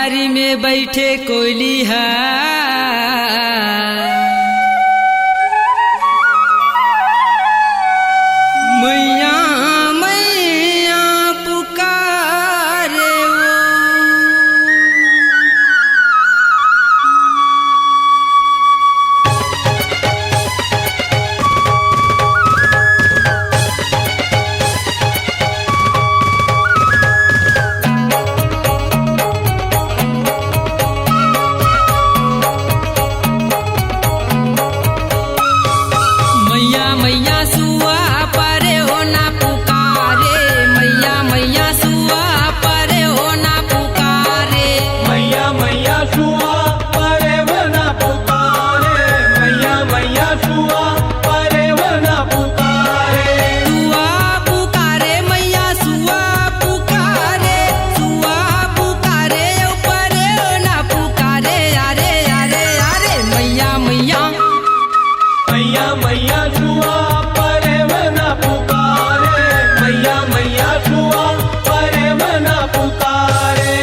डारी में बैठे कोयली है, मैया मैया पुकारे वो। मैया सुआ परे हो ना पुकारे, मैया मैया सुआ परे हो ना पुकारे, मैया मैया सुआ परे हो ना पुकारे, मैया मैया सुआ परे हो ना पुकारे। सुआ पुकारे मैया सुआ पुकारे, सुआ पुकारे परे हो ना पुकारे, अरे अरे अरे मैया मैया मैया मैया सुआ परे हो ना पुकारे, मैया मैया सुआ परे हो ना पुकारे।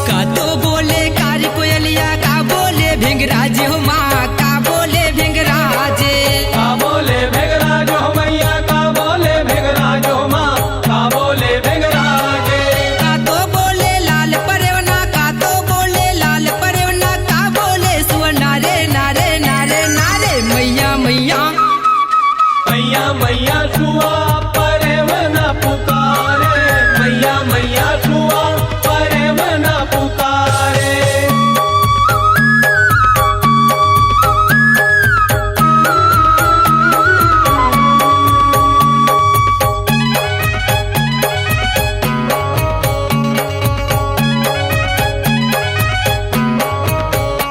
का तो बोले कारी कोयलिया, का बोले भिंगराज हो माँ, का बोले भिंगराजे, का बोले भेगराज हो मैया, का बोले भेगराज हो माँ, का बोले भेगराजे। का तो बोले लाल परवना, का तो बोले लाल परवना, का बोले सुवना रे नारे नारे नारे मैया मैया मैया मैया सुआ परे हो ना पुकारे, मैया मैया सुआ परे हो ना पुकारे।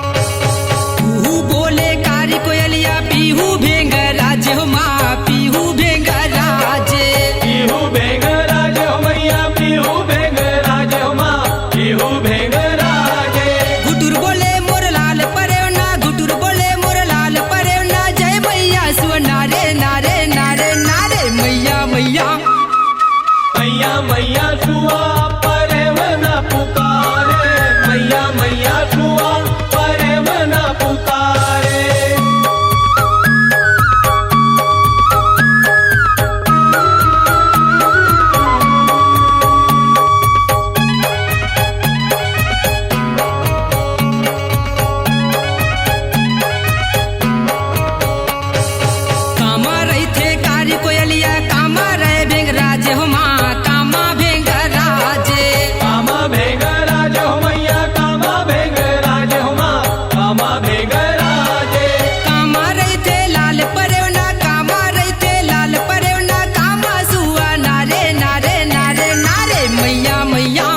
पीहू बोले कारी कोयलिया, पीहू भेंगराज हो माँ, पीहू भेंगराजे, पीहू भेंगराज हो मैया, पीहू भेंगराज हो माँ, पीहू भेंगराजे। गुटुर बोले मोर लाल परवना, गुटुर बोले मोर लाल परवना, जय मैया सुवना रे नारे नारे नारे मैया मैया मैया मैया सुआ परे हो ना पुकारे, मैया मैया सुआ परे हो ना पुकारे। कामा रही थे कारी कोयलिया, कामा रहे भेंगराज हो माँ, कामा भेंगराजे, कामा भेंगराज हो मैया, कामा भेंगराज हो माँ, कामा भेंगराजे। कामा रही थे लाल परवना, कामा रही थे लाल परवना, कामा सुआ नारे नारे नारे नारे मैया मैया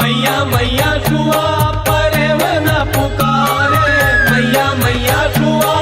मैया मैया सुआ परे हो ना पुकारे, मैया मैया सुआ